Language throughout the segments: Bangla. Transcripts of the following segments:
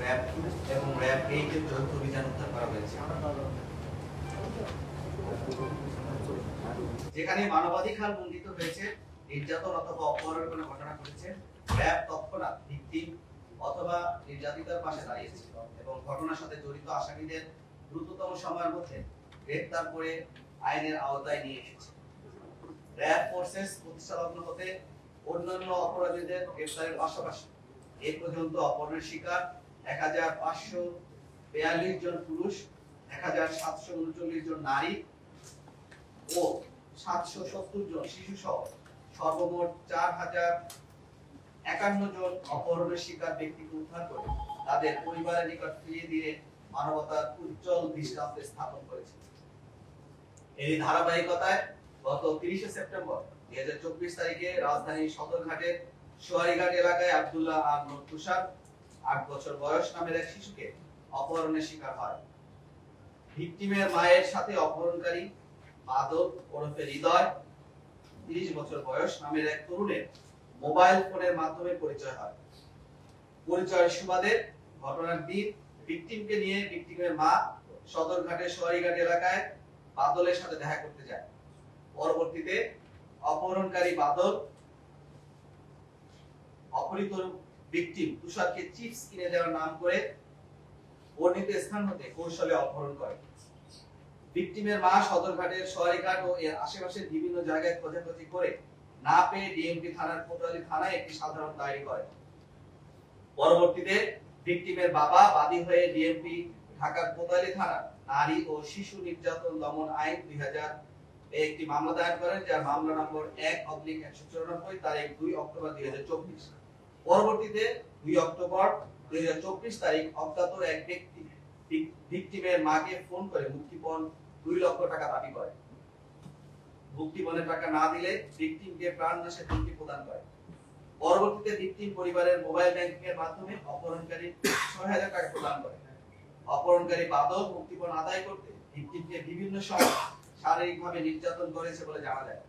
র্যাব এবং র্যাব 8 এর যৌথ অভিযান উদ্ধার করা হয়েছে, যেখানে মানবাধিকার লঙ্ঘিত হয়েছে, নির্যাতন অথবা অপহরণের কোনো ঘটনা ঘটেছে। র্যাব তৎক্ষণাৎ ভিকটিম অথবা নির্যাতিতার পাশে দাঁড়িয়েছে এবং ঘটনার সাথে জড়িত আসামিদের দ্রুততম সময়ের মধ্যে গ্রেফতার করে আইনের আওতায় নিয়ে এসেছে। র্যাব ফোর্সেস প্রতিষ্ঠালগ্ন হতে অন্যান্য অপরাধীদের গ্রেফতারের পাশাপাশি এ পর্যন্ত অপহরণের শিকার 1542 জন পুরুষ, 1739 জন নারী ও 770 জন শিশু সহ সর্বমোট 4051 জন অপহরণের শিকার ব্যক্তিকে উদ্ধার করে তাদের পরিবারের নিকট ফিরিয়ে দিয়ে মানবতার উজ্জ্বল দৃষ্টান্ত স্থাপন করেছে। এই ধারাবাহিকতায় গত 30 সেপ্টেম্বর 2024 তারিখে রাজধানীর সদরঘাটের সোয়ারিঘাট এলাকায় আব্দুল্লাহ আর নূর তুষার 8 বছর বয়স নামের এক শিশুকে অপহরণের শিকার হয়। ভিকটিমের মায়ের সাথে অপহরণকারী বাদল ওরফে হৃদয় 30 বছর বয়স নামের এক তরুণের মোবাইল ফোনের মাধ্যমে পরিচয় হয়। পরিচয়ের সুবাদে ঘটনার দিন ভিকটিমকে নিয়ে ভিকটিমের মা সদরঘাটের সোয়ারিঘাট এলাকায় বাদলের সাথে দেখা করতে যায়। পরবর্তীতে অপহরণকারী বাদল অপহৃত ভিকটিম তুষারকে চিপস কিনে দেওয়ার নাম করে বর্ণিত স্থান হতে কৌশলে অপহরণ করে। ভিকটিমের মা সদরঘাটের সোয়ারিঘাট ও এর আশেপাশের বিভিন্ন জায়গায় খোঁজাখুঁজি করে না পেয়ে ডিএমপি থানার কোতোয়ালি থানায় একটি সাধারণ ডায়েরি করে। পরবর্তীতে ভিকটিমের বাবা বাদী হয়ে ডিএমপি ঢাকার কোতোয়ালি থানা নারী ও শিশু নির্যাতন দমন আইন 2000 এ একটি মামলা দায়ের করেন, যার মামলা নম্বর 1/194 তারিখ 2 অক্টোবর 2024। পরবর্তীতে 2 অক্টোবর 2024 তারিখ অজ্ঞাত এক ব্যক্তি ভিকটিমের মাকে ফোন করে মুক্তিপণ 2 লক্ষ টাকা দাবি করে। মুক্তিপণের টাকা না দিলে ভিকটিমকে প্রাণনাশের হুমকি প্রদান করে। পরবর্তীতে ভিকটিম পরিবারের মোবাইল ব্যাংকিং এর মাধ্যমে অপহরণকারী 6000 টাকা প্রদান করে। অপহরণকারী বাদল মুক্তিপণ আদায় করতে ভিকটিমকে বিভিন্ন সময় শারীরিকভাবে নির্যাতন করেছে বলে জানা যায়।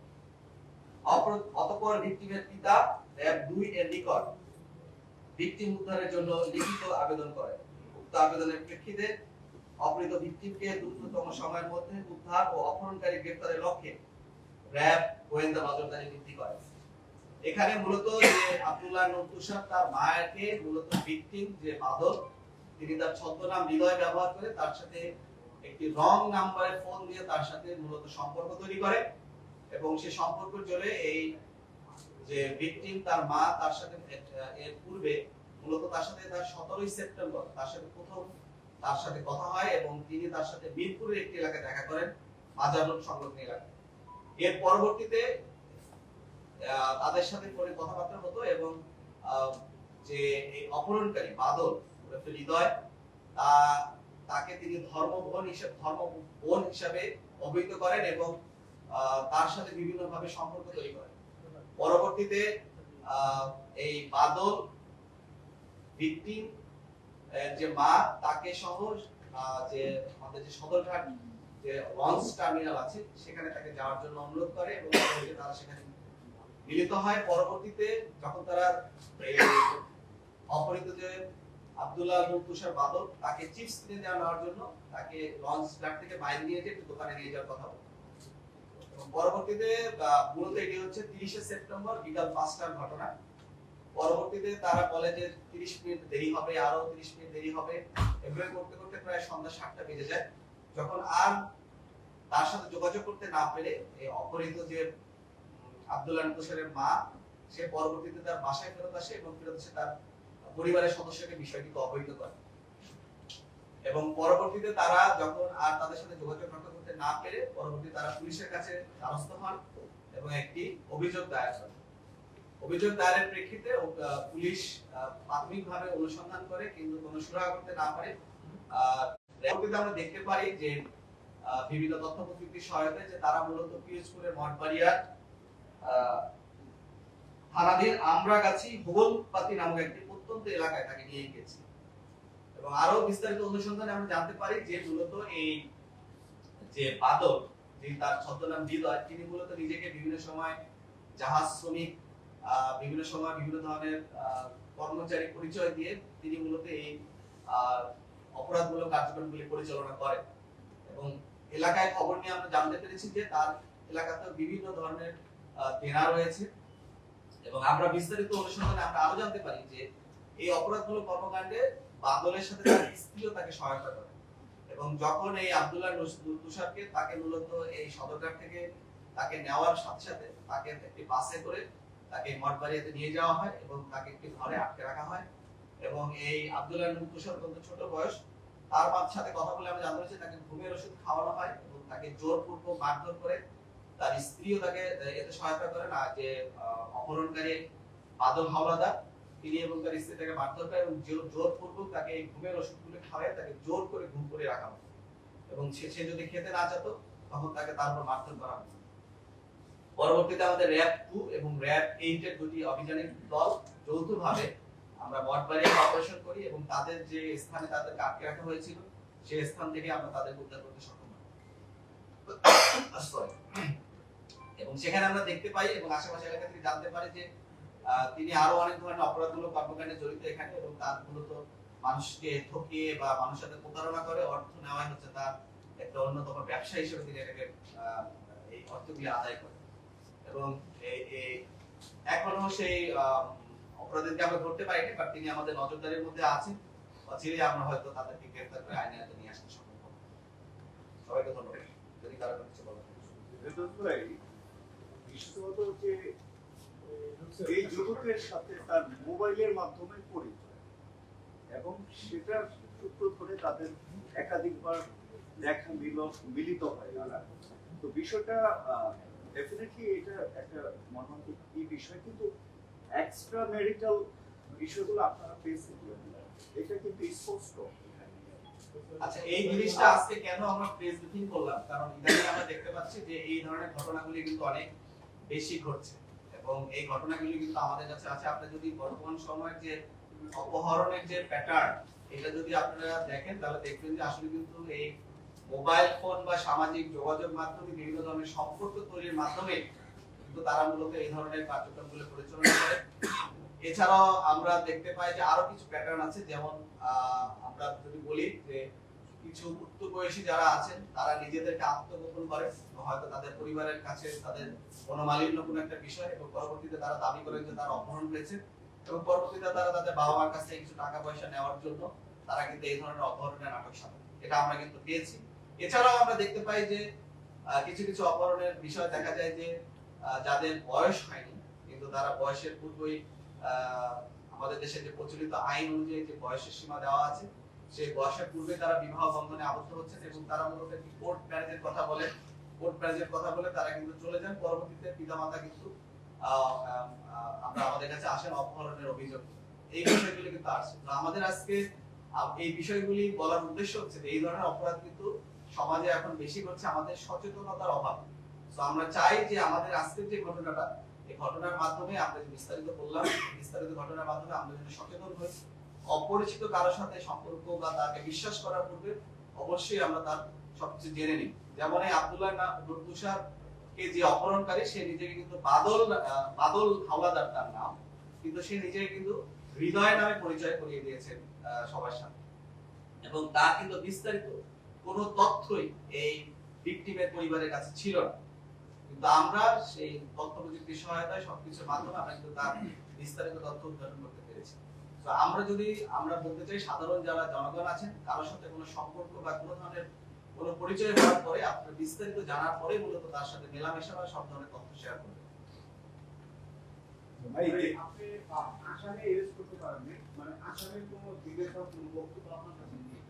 অতঃপর ভিকটিমের পিতা র্যাব 2 এর নিকট ভিকটিম উদ্ধারের জন্য লিখিত আবেদন করে। উক্ত আবেদনের প্রেক্ষিতে অপহৃত ভিকটিমকে দ্রুততম সময়ের মধ্যে উদ্ধার ও অপহরণকারী গ্রেফতারের লক্ষ্যে র্যাব গোয়েন্দা নজরদারি বৃদ্ধি করে। এখানে মূলত যে আব্দুল্লাহ নূর তুষার তার মাকে মূলত ভিকটিম যে বাদল, তিনি তার ছদ্মনাম হৃদয় ব্যবহার করে তার সাথে একটি রং নাম্বারে ফোন দিয়ে তার সাথে মূলত সম্পর্ক তৈরি করে এবং সেই সম্পর্কের জোরে এই যে ভিকটিম তার মা তার সাথে এর পূর্বে মূলত তার সাথে তার 17 সেপ্টেম্বর তার সাথে প্রথম তার সাথে কথা হয় এবং তিনি তার সাথে মিরপুরের একটি এলাকায় দেখা করেন, মাজার রোড সংলগ্ন এলাকায়। এর পরবর্তীতে তাদের সাথে পরে কথাবার্তা হতো এবং যে এই অপহরণকারী বাদল ওরফে হৃদয় তাকে তিনি ধর্মবোন হিসাবে অভিহিত করেন এবং তার সাথে বিভিন্ন ভাবে সম্পর্ক তৈরি করেন। পরবর্তীতে এই বাদল ভিকটিম যে মা তাকে সহ যে আমাদের যে সদরঘাট যে লঞ্চ টার্মিনাল আছে সেখানে তাকে যাওয়ার জন্য অনুরোধ করে এবং তারা সেখানে মিলিত হয়। পরবর্তীতে যখন তারা অপহৃত যে আব্দুল্লাহ নূর তুষার বাদল তাকে চিপস কিনে দেওয়ার জন্য তাকে লঞ্চ ঘাট থেকে বাইরে নিয়ে যেয়ে একটু দোকানে নিয়ে যাওয়ার কথা বলে। পরবর্তীতে মূলত এটি হচ্ছে 30 সেপ্টেম্বর বিকাল 5টার ঘটনা। পরবর্তীতে তারা বলে যে 30 মিনিট দেরি হবে, আরো 30 মিনিট দেরি হবে, এভাবে করতে করতে প্রায় সন্ধ্যা 7টা বেজে যায়। যখন আর তার সাথে যোগাযোগ করতে না পেরে এই অপহৃত যে আব্দুল্লাহ তুষারের মা সে পরবর্তীতে তার বাসায় ফেরত আসে এবং ফেরত এসে তার পরিবারের সদস্যকে বিষয়টিকে অবহিত করে এবং পরবর্তীতে তারা যখন আর তাদের সাথে যোগাযোগ করতে না পেরে পরবর্তীতে তারা পুলিশের কাছে দ্বারস্থ হন এবং একটি অভিযোগ দায়ের করে। অভিযোগ দায়েরের প্রেক্ষিতে পুলিশ প্রাথমিকভাবে অনুসন্ধান করে কিন্তু কোনো সুরাহা করতে না পারে। পরবর্তীতে আমরা দেখতে পারি যে বিভিন্ন তথ্য প্রযুক্তির সহায়তায় যে তারা মূলত পিএসপুরের মঠবাড়িয়া থানাধীন আমরাগাছি হোগলপাতি নামক একটি প্রত্যন্ত এলাকায় তাকে নিয়ে গেছে এবং আরো বিস্তারিত অনুসন্ধানে আমরা জানতে পারি যে মূলত এই যে বাদল যে তার ছদ্মনাম হৃদয় তিনি মূলত নিজেকে বিভিন্ন সময় জাহাজ শ্রমিক বিভিন্ন সময় বিভিন্ন ধরনের কর্মচারী পরিচয় দিয়ে তিনি মূলত এই অপরাধমূলক কার্যক্রমগুলি পরিচালনা করে। এবং এলাকায় খবর নিয়ে আমরা জানতে পেরেছি যে তার এলাকাতে বিভিন্ন ধরনের দেনা রয়েছে। এবং আমরা বিস্তারিত অনুসন্ধানে আমরা আরো জানতে পারি যে এই অপরাধমূলক কর্মকাণ্ডে বাদলের সাথে তার স্ত্রীও তাকে সহায়তা করে। এবং যখন এই আব্দুল্লাহ তুষারকে তাকে মূলত এই সদরঘাট থেকে তাকে নেওয়ার সাথে সাথে তাকে একটি বাসে করে তাকে মঠবাড়িয়াতে নিয়ে যাওয়া হয় এবং তাকে একটি ঘরে আটকে রাখা হয়। এবং এই আব্দুল্লাহ তুষার অত্যন্ত ছোট বয়স, তার মার সাথে কথা বলে আমরা জানতে পারছি তাকে ঘুমের ওষুধ খাওয়ানো হয় এবং তাকে জোরপূর্বক মারধর করে। তার স্ত্রীও তাকে এতে সহায়তা করেন, আর যে অপহরণকারী বাদল হাওলাদার তিনি এবং তার স্ত্রী তাকে মারধর করে এবং জোরপূর্বক তাকে এই ঘুমের ওষুধগুলো খাওয়ায় তাকে জোর করে ঘুম করে রাখা হয়। এবং সে যদি খেতে না চাইতো তখন তাকে তার উপর মারধর করা হয়। পরবর্তীতে আমাদের র‍্যাব 2 এবং র‍্যাব 8 এর দুটি অভিযানিক দল যৌথভাবে আমরা মঠবাড়িয়া অপারেশন করি এবং তাদের যে স্থানে তাদেরকে আটকে রাখা হয়েছিল সেই স্থান থেকে আমরা তাদেরকে উদ্ধার করতে সক্ষম হই। এবং সেখানে আমরা দেখতে পাই এবং আশেপাশে এলাকা থেকে জানতে পারি যে তিনি আরো অনেক ধরনের অপরাধমূলক কর্মকাণ্ডে জড়িত এখানে, এবং তার মূলত মানুষকে ঠকিয়ে বা মানুষের সাথে প্রতারণা করে অর্থ নেওয়াই হচ্ছে তার একটা অন্যতম ব্যবসা হিসেবে তিনি এটাকে এই অর্থগুলি আদায় করে। এবং এখনো সেই অপরাধীকে আমরা ধরতে পারিনি, বাট তিনি আমাদের নজরদারির মধ্যে আছেন। অচিরেই আমরা হয়তো তাদেরকে গ্রেফতার করে আইনের আওতায় নিয়ে আসতে সক্ষম হব। সবাইকে ধন্যবাদ। যদি কারো কিছু বলার বিশেষত যে এই যুবকের সাথে তার মোবাইলের মাধ্যমে পরিচয় এবং সেটার সূত্র ধরে তাদের একাধিকবার দেখা মিলিত হয় তারা। তো বিষয়টা ডেফিনেটলি এটা একটা মর্মান্তিক বিষয়, কিন্তু এক্সট্রা মেরিটাল বিষয়গুলো আপনারা পেয়েছেন, এটা কিন্তু স্পষ্ট। আচ্ছা, এই জিনিসটা আজকে কেন আমরা প্রেস ব্রিফিং করলাম, কারণ ইদানিং আমরা দেখতে পাচ্ছি যে এই ধরনের ঘটনাগুলি কিন্তু অনেক বেশি ঘটছে এবং এই ঘটনাগুলি কিন্তু আমাদের কাছে আছে। আপনি যদি বর্তমান সময়ের যে অপহরণের যে প্যাটার্ন এটা যদি আপনারা দেখেন তাহলে দেখবেন যে আসলে কিন্তু এই মোবাইল ফোন বা সামাজিক যোগাযোগ মাধ্যমে বিভিন্ন ধরনের সম্পর্ক তৈরির মাধ্যমে কিন্তু তারা মূলত এই ধরনের কার্যক্রমগুলো পরিচালনা করে। এছাড়াও আমরা দেখতে পাই যে আরো কিছু প্যাটার্ন আছে, যেমন আমরা যদি বলি যে কিছু উচ্চ বয়সী যারা আছেন তারা নিজেদেরকে আত্মগোপন করে, হয়তো তাদের পরিবারের কাছে তাদের মনোমালিন্য কোনো একটা বিষয়, এবং পরবর্তীতে তারা দাবি করেন যে তারা অপহরণ হয়েছে এবং পরবর্তীতে তারা তাদের বাবা মার কাছ থেকে কিছু টাকা পয়সা নেওয়ার জন্য তারা কিন্তু এই ধরনের অপহরণের নাটক সাজায়। এটা আমরা কিন্তু পেয়েছি। এছাড়াও আমরা দেখতে পাই যে কিছু কিছু অপহরণের বিষয় দেখা যায় যে যাদের বয়স হয়নি কিন্তু তারা বয়সের পূর্বেই আমাদের দেশে যে প্রচলিত আইন অনুযায়ী যে বয়সের সীমা দেওয়া আছে সেই বয়সের পূর্বে তারা বিবাহ বন্ধনে আবদ্ধ হচ্ছেন এবং তারা মূলত একটি কোর্ট ম্যারেজের কথা বলে তারা কিন্তু চলে যান। পরবর্তীতে পিতামাতা কিন্তু আমরা আমাদের কাছে আসেন অপহরণের অভিযোগ, এই বিষয়গুলি কিন্তু আসছে। তো আমাদের আজকে এই বিষয়গুলি বলার উদ্দেশ্য হচ্ছে যে এই ধরনের অপরাধ কিন্তু সমাজে এখন বেশি ঘটছে, আমাদের সচেতনতার অভাব। তো আমরা চাই যে আমাদের আজকের যে ঘটনাটা, এই ঘটনার মাধ্যমে আমরা যে বিস্তারিত বললাম, বিস্তারিত ঘটনার মাধ্যমে আমরা যদি সচেতন হই, অপরিচিত কারোর সাথে সম্পর্ক বা তাকে বিশ্বাস করার পূর্বে অবশ্যই আমরা তার সবকিছু জেনে নিই। যেমন এই আব্দুল্লাহ তুষার কে যে অপহরণকারী সে নিজেকে কিন্তু বাদল হাওলাদার তার নাম, কিন্তু সে নিজেকে কিন্তু হৃদয় নামে পরিচয় করিয়ে দিয়েছেন সবার সাথে, এবং তার কিন্তু বিস্তারিত কোনো তথ্যই এই ভিকটিমের পরিবারের কাছে ছিল না। কিন্তু আমরা সেই তথ্য প্রযুক্তির সহায়তায় সবকিছুর মাধ্যমে আমরা কিন্তু তার বিস্তারিত তথ্য উদ্ঘাটন করতে পেরেছি। তো আমরা বলতে চাই সাধারণ যারা জনগণ আছেন কারোর সাথে কোনো সম্পর্ক বা কোনো ধরনের কোনো পরিচয় হওয়ার পরে আপনার বিস্তারিত জানার পরে মূলত তার সাথে মেলামেশা বা সব ধরনের তথ্য শেয়ার করবেন। ভাই আপনি আসামে এরেস্ট করতে পারেন, মানে আসামের কোনো দিকের বা কোনো বক্তব্য আপনার কাছে নেই,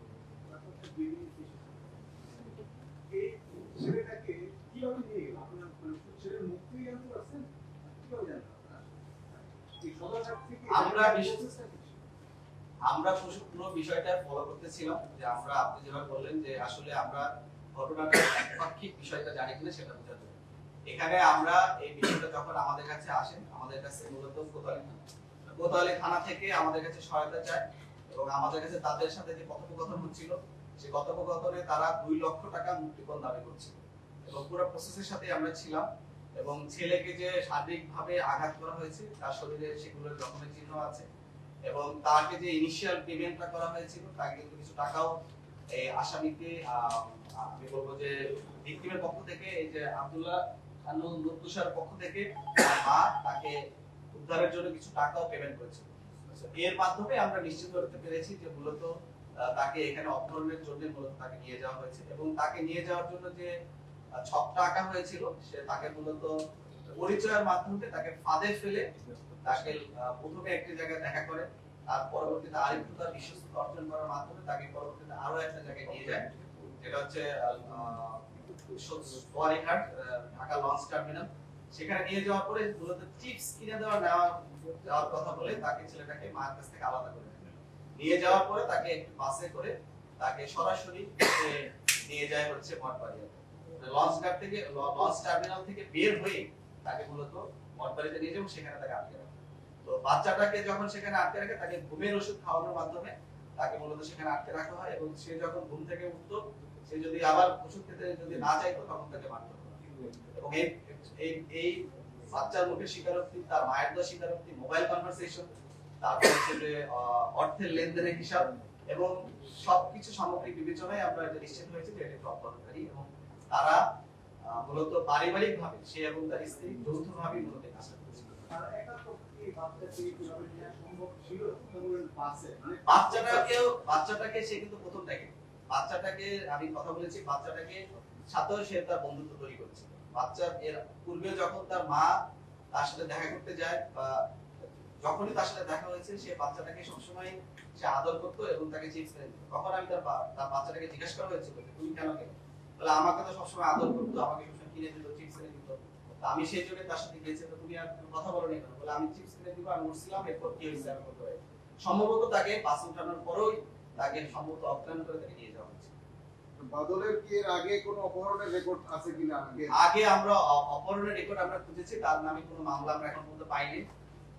এই ছেলেটাকে কিভাবে নিয়ে গেল আপনার, ছেলের মুক্তি জানতে পারছেন কিভাবে জানতে পারছেন? এই সদরঘাট থেকে আমরা পুরো বিষয়টা ফলো করতেছিলাম যে আপনি যেভাবে বললেন যে আসলে আমরা ঘটনাটার একপাক্ষিক বিষয়টা জানি কিনা সেটা বোঝার জন্য এখানে আমরা এই বিষয়টা যখন আমাদের কাছে আসেন, আমাদের কাছে মূলত কোতোয়ালি থানা থেকে আমাদের কাছে সহায়তা চায় এবং আমাদের কাছে তাদের সাথে যে কথোপকথন হচ্ছিল সেই কথোপকথনে তারা 2 লক্ষ টাকা মুক্তিপণ দাবি করছিল এবং পুরো প্রসেসের সাথে আমরা ছিলাম। এবং ছেলেকে যে শারীরিকভাবে আঘাত করা হয়েছে তার শরীরে সেগুলোর জখমের চিহ্ন আছে এবং তাকে যে ইনিশিয়াল পেমেন্টটা করা হয়েছিল তাকে কিন্তু কিছু টাকাও এই আসামিকে আমি বলবো যে ভিকটিমের পক্ষ থেকে এই যে আব্দুল্লাহ খানুল মুর্তুসার পক্ষ থেকে তার মা তাকে উদ্ধারের জন্য কিছু টাকাও পেমেন্ট করেছিল। এর মাধ্যমে আমরা নিশ্চিত করতে পেরেছি যে মূলত তাকে এখানে অপহরণের জন্য মূলত তাকে নিয়ে যাওয়া হয়েছে এবং তাকে নিয়ে যাওয়ার জন্য যে ছকটা আঁকা হয়েছিল সে তাকে মূলত পরিচয়ের মাধ্যমে তাকে ফাঁদে ফেলে তাকে প্রথমে একটি জায়গায় দেখা করে, তার পরবর্তীতে আরেকটু তার বিশ্বস্ততা অর্জন করার মাধ্যমে তাকে পরবর্তীতে আরো একটা জায়গায় নিয়ে যায়, যেটা হচ্ছে সোয়ারিঘাট ঢাকা লঞ্চ টার্মিনাল। সেখানে নিয়ে যাওয়ার পরে মূলত চিপস কিনে যাওয়ার কথা বলে তাকে ছেলেটাকে মায়ের কাছ থেকে আলাদা করে নিয়ে যাওয়ার পরে তাকে একটু বাসে করে তাকে সরাসরি নিয়ে যায় হচ্ছে মঠবাড়িয়া। লঞ্চ ঘাট থেকে লঞ্চ টার্মিনাল থেকে বের হয়ে তাকে মূলত মঠবাড়িতে নিয়ে যাবো, সেখানে তাকে আটকে রাখে। তো বাচ্চাটাকে যখন সেখানে আটকে রাখে তাকে ঘুমের ওষুধ খাওয়ানোর মাধ্যমে তাকে মূলত সেখানে আটকে রাখা হয় এবং সে যখন ঘুম থেকে উঠতো সে যদি আবার ওষুধ খেতে যদি না চাইতো তখন তাকে মারতো। এবং এই বাচ্চার মুখে স্বীকারোক্তি, তার মায়ের দেওয়া স্বীকারোক্তি, মোবাইল কনভারসেশন, তারপর হচ্ছে যে অর্থের লেনদেনের হিসাব এবং সবকিছু সামগ্রিক বিবেচনায় আমরা এটা নিশ্চিত হয়েছে যে এটা অপহরণকারী এবং তারা মূলত পারিবারিক ভাবে সে এবং তার স্ত্রী যৌথভাবে মূলত কাজটা করেছিল। বাচ্চাটাকে সে কিন্তু প্রথম দেখে, বাচ্চাটাকে আমি কথা বলেছি, বাচ্চাটাকে সাথেও সে তার বন্ধুত্ব তৈরি করেছে। বাচ্চা এর পূর্বে যখন তার মা তার সাথে দেখা করতে যায় বা যখনই তার সাথে দেখা হয়েছে সে বাচ্চাটাকে সবসময় সে আদর করতো এবং তাকে চিপস কিনে দিত। তখন আমি তার বাচ্চাটাকে জিজ্ঞাসা করা হয়েছিল তুমি কেন কেন, বলে আমাকে তো সবসময় আদর করতো, আমাকে সবসময় কিনে দিত, চিপস কিনে দিত, আমি সেই জন্য তার সাথে গিয়েছি। তো তুমি আর কথা বলো না কেন, বলে আমি চিপস কিনে দিব, আমি উঠছিলাম, এরপর কি হয়েছে আমি বলতে পারি। সম্ভবত তাকে বাস উঠানোর পরেই তাকে সম্ভবত অজ্ঞান করে তাকে নিয়ে যাওয়া হয়েছে। বাদলের কি এর আগে কোনো অপহরণের রেকর্ড আছে কিনা? আগে আমরা অপহরণের রেকর্ড আমরা খুঁজেছি, তার নামে কোনো মামলা আমরা এখন পর্যন্ত পাইনি,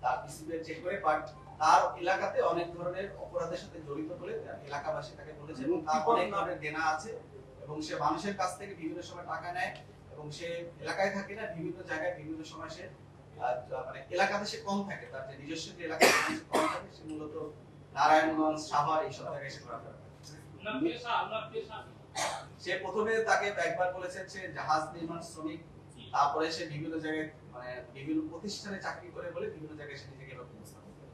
তার পিসিবি চেক করে, বাট তার এলাকাতে অনেক ধরনের অপরাধের সাথে জড়িত বলে এলাকাবাসী তাকে বলেছে এবং তার অনেক ধরনের দেনা আছে এবং সে মানুষের কাছ থেকে বিভিন্ন সময় টাকা নেয় এবং সে এলাকায় থাকে না, বিভিন্ন জায়গায় বিভিন্ন সময় সে মানে এলাকাতে সে কম থাকে, তার যে নিজস্ব যে এলাকা কম থাকে সে মূলত নারায়ণগঞ্জ, সাভার এইসব জায়গায় সে ঘোরাফেরা করে। সে প্রথমে তাকে একবার বলেছেন সে জাহাজ নির্মাণ শ্রমিক, তারপরে সে বিভিন্ন জায়গায় মানে বিভিন্ন প্রতিষ্ঠানে চাকরি করে বলে বিভিন্ন জায়গায় সে নিজেকে উপস্থাপন করে।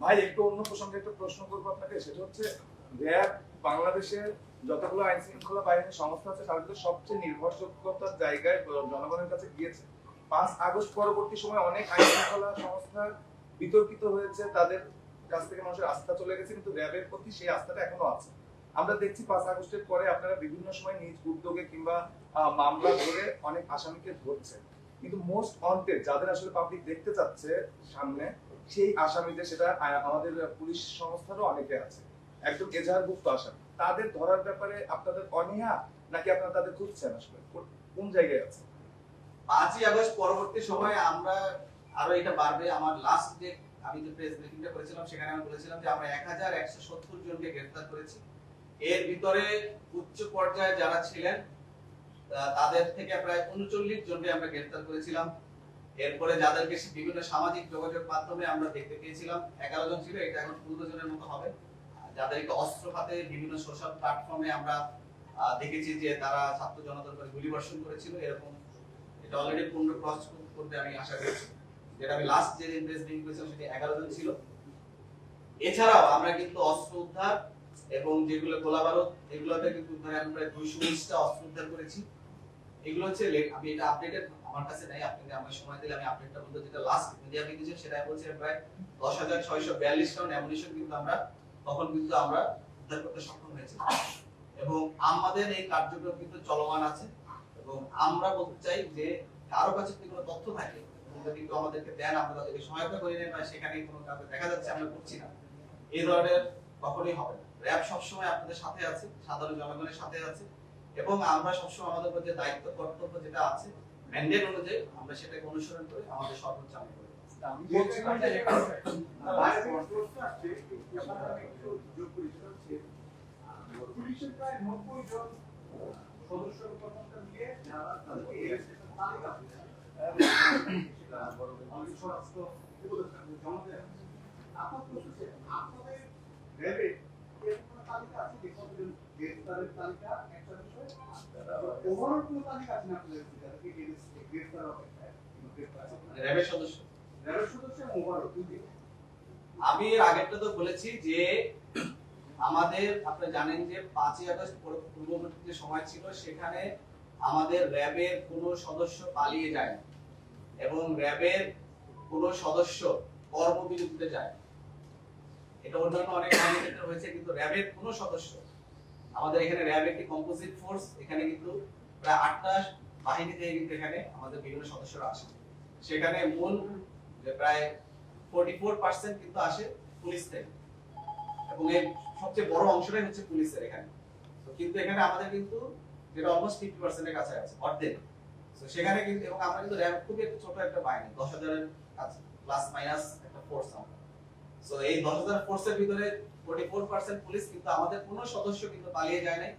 ভাই একটু অন্য প্রসঙ্গে একটা প্রশ্ন করবো আপনাকে, সেটা হচ্ছে র্যাব বাংলাদেশের যতগুলো আইন শৃঙ্খলা বাহিনীর সংস্থা আছে তার ভিতরে সবচেয়ে নির্ভরযোগ্যতার জায়গায় জনগণের কাছে গিয়েছে। 5 আগস্ট পরবর্তী সময় অনেক আইন শৃঙ্খলা সংস্থা বিতর্কিত হয়েছে, তাদের কাছ থেকে মানুষের আস্থা চলে গেছে, কিন্তু র্যাবের প্রতি সেই আস্থাটা এখনো আছে। আমরা দেখছি 5 আগস্টের পরে আপনারা বিভিন্ন সময় নিজ উদ্যোগে কিংবা মামলা ধরে অনেক আসামিকে ধরছেন, কিন্তু মোস্ট ওয়ান্টেড যাদের আসলে পাবলিক দেখতে চাচ্ছে সামনে সেই আসামিদের, সেটা আমাদের পুলিশ সংস্থারও অনেকে আছে, একদম এজাহারভুক্ত আসামি, তাদের ধরার ব্যাপারে আপনাদের অনীহা নাকি আপনারা তাদের খুঁজছেন, আসলে কোন জায়গায় আছে? 5ই আগস্ট পরবর্তী সময়ে আমরা আরো এটা বাড়বে। আমার লাস্ট যে আমি যে প্রেস ব্রিফিংটা করেছিলাম সেখানে আমি বলেছিলাম যে আমরা 1170 জনকে গ্রেফতার করেছি। এর ভিতরে উচ্চ পর্যায়ে যারা ছিলেন তাদের থেকে প্রায় 39 জনকে আমরা গ্রেফতার করেছিলাম। এরপরে যাদেরকে বিভিন্ন সামাজিক যোগাযোগ মাধ্যমে আমরা দেখতে পেয়েছিলাম 11 জন ছিল, এটা এখন 15 জনের মতো হবে। যাদেরকে অস্ত্র হাতে বিভিন্ন সোশ্যাল প্ল্যাটফর্মে আমরা দেখেছি যে তারা ছাত্র জনতার উপর গুলিবর্ষণ করেছিল, এরকম এটা অলরেডি 15 ক্রস করতে আমি আশা করছি। যেটা আমি লাস্ট যে প্রেস ব্রিফিং করেছিলাম সেটা 11 জন ছিল। এছাড়াও আমরা কিন্তু অস্ত্র উদ্ধার এবং যেগুলো গোলা বারুদ এগুলোতে কিন্তু উদ্ধার আমরা প্রায় 219টা অস্ত্র উদ্ধার করেছি। এগুলো হচ্ছে আমি এটা আপডেটেড আমার কাছে নাই, আপনাকে আমার সময় দিলে আমি আপডেটটা বলতে, যেটা লাস্ট মিডিয়া পেজে সেটাই বলছে প্রায় 10,642 রাউন্ড অ্যামুনিশন কিন্তু আমরা তখন কিন্তু আমরা উদ্ধার করতে সক্ষম হয়েছি এবং আমাদের এই কার্যক্রম কিন্তু চলমান আছে এবং আমরা বলতে চাই যে কারো কাছে যদি কোনো তথ্য থাকে কিন্তু আমাদেরকে দেন, আমরা তাদেরকে সহায়তা করি না, সেখানে কোনো কাউকে দেখা যাচ্ছে আমরা করছি না, এই ধরনের কখনোই হবে না। র্যাব সবসময় আপনাদের সাথে আছে, সাধারণ জনগণের সাথে আছে এবং আমরা সবসময় আমাদের উপর যে দায়িত্ব কর্তব্য যেটা আছে ম্যান্ডেট অনুযায়ী আমরা সেটাকে অনুসরণ করে আমাদের সর্বোচ্চ আমি করি। আমি বলছিলাম যে পুলিশের প্রায় 90 জন সদস্যের কথা নিয়ে যারা তাদেরকে এসে তালিকা সেটা বড় স্বরাষ্ট্র জমা দেয়। আপনার প্রশ্ন হচ্ছে, আপনাদের র্যাবে এরকম কোনো তালিকা আছে যে কতজন গ্রেফতারের তালিকা একটা বিষয়? ওভারঅল কোনো তালিকা আছে না আপনাদের কাছে যাদেরকে গ্রেফতার অপেক্ষায় গ্রেফতার আছে? র্যাবের সদস্য র্যাবের সদস্য এবং ওভারঅল দুটি। আমি এর আগেরটা তো বলেছি যে আমাদের আপনি জানেন যে 5ই আগস্ট পূর্ববর্তী যে সময় ছিল সেখানে আমাদের র্যাবের কোনো সদস্য পালিয়ে যায় না এবং র্যাবের কোনো সদস্য কর্মবিরতিতে যায় না। এটা অন্যান্য অনেক বাহিনীর ক্ষেত্রে হয়েছে, কিন্তু র্যাবের কোনো সদস্য, আমাদের এখানে র্যাব একটি কম্পোজিট ফোর্স, এখানে কিন্তু প্রায় 8টা বাহিনী থেকে কিন্তু এখানে আমাদের বিভিন্ন সদস্যরা আসে। সেখানে মূল যে প্রায় 44% কিন্তু আসে পুলিশ থেকে এবং এর সবচেয়ে বড় অংশটাই হচ্ছে পুলিশের এখানে। তো কিন্তু এখানে আমাদের কিন্তু যেটা অলমোস্ট 50% এর কাছে আছে, অর্ধেক। তো সেখানে কিন্তু এবং আমরা কিন্তু র্যাব খুবই একটা ছোট একটা বাহিনী, 10,000 এর কাছে প্লাস মাইনাস একটা ফোর্স আমরা। সো এই 10,000 ফোর্সের ভিতরে 44% পুলিশ, কিন্তু আমাদের কোনো সদস্য কিন্তু পালিয়ে যায় নাই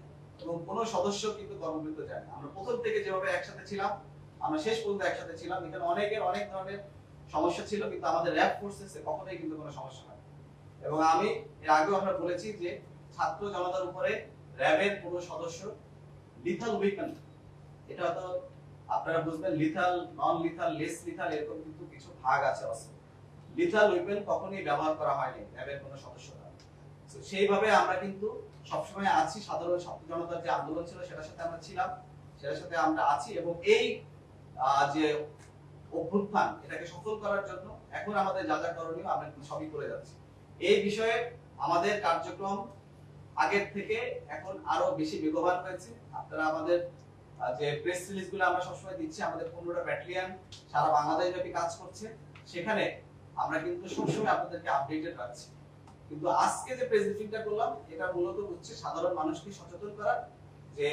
এবং কোনো সদস্য কিন্তু কর্মবিরত যায় না। আমরা প্রথম থেকে যেভাবে একসাথে ছিলাম, আমরা শেষ পর্যন্ত একসাথে ছিলাম। এখানে অনেকের অনেক ধরনের সমস্যা ছিল, কিন্তু আমাদের র্যাব ফোর্সেসে কখনোই কিন্তু কোনো সমস্যা হয়। এবং আমি এর আগেও আমরা বলেছি যে ছাত্র জনতার উপরে র্যাবের কোনো সদস্য লিথাল উইপেন, এটা তো আপনারা বুঝবেন, লিথাল, নন লিথাল, লেস লিথাল, এরকম কিন্তু কিছু ভাগ আছে অস্ত্র। লিথাল উইপেন কখনোই ব্যবহার করা হয়নি র্যাবের কোনো সদস্য দ্বারা। তো সেইভাবে আমরা কিন্তু সবসময় আছি, সাধারণ ছাত্র জনতার যে আন্দোলন ছিল সেটার সাথে আমরা ছিলাম, সেটার সাথে আমরা আছি এবং এই যে অভ্যুত্থান এটাকে সফল করার জন্য এখন আমাদের যা যা করণীয় আমরা কিন্তু সবই করে যাচ্ছি। এই বিষয়ে আমাদের কার্যক্রম আগের থেকে এখন আরো বেশি বেগবান হয়েছে। আপনারা আমাদের যে প্রেস রিলিজ গুলো আমরা সবসময় দিচ্ছি, আমাদের 15টা ব্যাটালিয়ন সারা বাংলাদেশ ব্যাপী কাজ করছে, সেখানে আমরা কিন্তু সবসময় আপনাদেরকে আপডেটেড রাখছি। কিন্তু আজকে যে প্রেস ব্রিফিংটা করলাম এটা মূলত হচ্ছে সাধারণ মানুষকে সচেতন করার, যে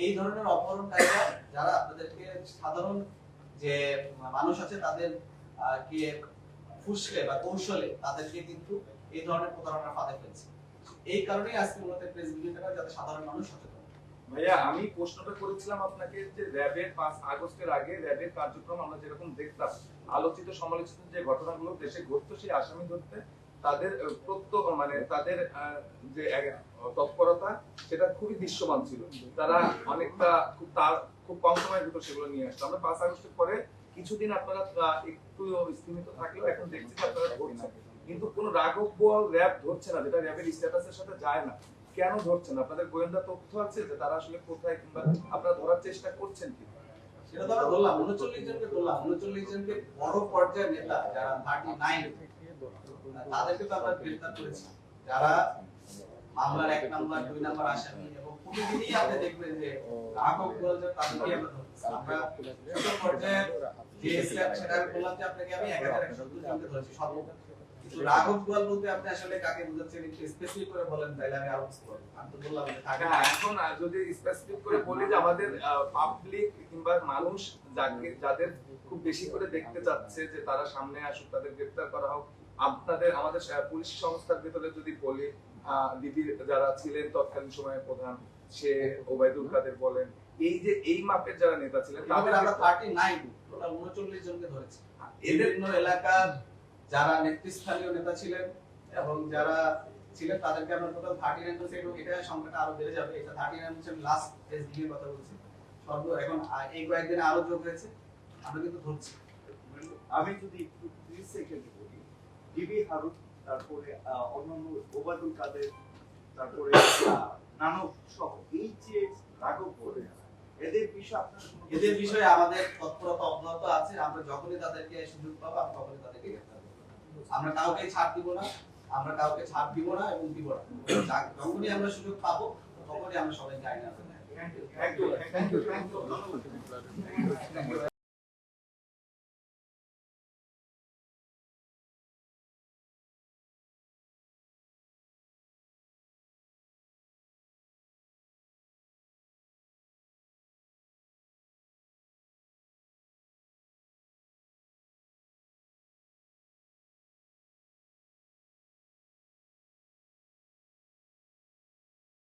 এই ধরনের অপহরণকারীরা যারা আপনাদেরকে সাধারণ যে মানুষ আছে তাদের কে ফুসলে বা কৌশলে তাদেরকে কিন্তু এই ধরনের প্রতারণার ফাঁদে ফেলছে। এই কারণেই আজকে মূলত প্রেস ব্রিফিংটা করা, যাতে সাধারণ মানুষ সচেতন হয়। ভাইয়া, আমি প্রশ্নটা করেছিলাম আপনাকে যে র্যাবের 5 আগস্টের আগে র্যাবের কার্যক্রম আমরা যেরকম দেখতাম, আলোচিত সমালোচিত যে ঘটনাগুলো দেশে ঘটতো, সেই আসামি ধরতে তাদের মানে তাদের যে তৎপরতা সেটা খুবই দৃশ্যমান ছিল। তারা অনেকটা খুব কম সময়ের ভিতর সেগুলো নিয়ে আসতো। আমরা 5 আগস্টের পরে কিছুদিন আপনারা একটু স্থিমিত থাকলেও এখন দেখছি যে আপনারা ধরছেন, কিন্তু কোনো রাঘব বোয়াল র্যাব ধরছে না, যেটা র্যাবের স্ট্যাটাসের সাথে যায় না। কেন ধরছেন? আপনাদের গোয়েন্দা তথ্য আছে যে তারা আসলে কোথায়, কিংবা আপনারা ধরার চেষ্টা করছেন কি? সেটা তো আমরা ধরলাম, 39 জনকে ধরলাম। 39 জনকে বড় পর্যায়ের নেতা যারা 39 তাদেরকে তো আমরা গ্রেফতার করেছি, যারা মামলার 1 নাম্বার 2 নাম্বার আসামি, এবং প্রতিদিনই আপনি দেখবেন যে রাঘব বোয়াল তাদেরকে আমরা ধরছি। আমরা ছোট পর্যায়ের যে স্ট্যাপ সেটা বললাম যে আপনাকে আমি 1170 জনকে ধরেছি সর্বোচ্চ। কিন্তু রাঘব বোয়াল বলতে আপনি আসলে কাকে বোঝাচ্ছেন একটু স্পেসিফিক করে বলেন, তাহলে আমি আরো বুঝতে পারবো। আমি তো বললাম যে থাকে না। এখন যদি স্পেসিফিক করে বলি যে আমাদের পাবলিক কিংবা মানুষ যাদের খুব বেশি করে দেখতে চাচ্ছে যে তারা সামনে আসুক, তাদের গ্রেফতার করা হোক। আমাদের পুলিশ সংস্থার ভিতরে যদি বলি, ডিবির যারা ছিলেন তৎকালীন সময়ে প্রধান, সে ওবায়দুল কাদের বলেন, এই যে এই মাপের যারা নেতা ছিলেন তাদের আমরা 39 টোটাল 39 জনকে ধরেছি। এদের এলাকার যারা নেতৃস্থানীয় নেতা ছিলেন এবং যারা ছিলেন তাদেরকে আমরা টোটাল 39 ধরেছি, এবং এটা সংখ্যাটা আরো বেড়ে যাবে। এটা 39 হচ্ছে লাস্ট এসডি এর কথা বলছি, সর্ব এখন এই কয়েকদিনে আরো যোগ হয়েছে, আমরা কিন্তু ধরছি। আমি যদি একটু 30 সেকেন্ড বলি, ডিবি হারুন, তারপরে অন্যান্য ওবায়দুল কাদের, তারপরে নানক সহ এই যে রাঘব বলে এদের বিষয়ে আপনার এদের বিষয়ে আমাদের তৎপরতা অব্যাহত আছে। আমরা যখনই তাদেরকে সুযোগ পাবো আমরা তখনই তাদেরকে গ্রেফতার করব। আমরা কাউকে ছাড় দিব না, আমরা কাউকে ছাড় দিব না এবং দিব না। যখনই আমরা সুযোগ পাবো তখনই আমরা সবাইকে আইনের আওতায় আনবো। Thank you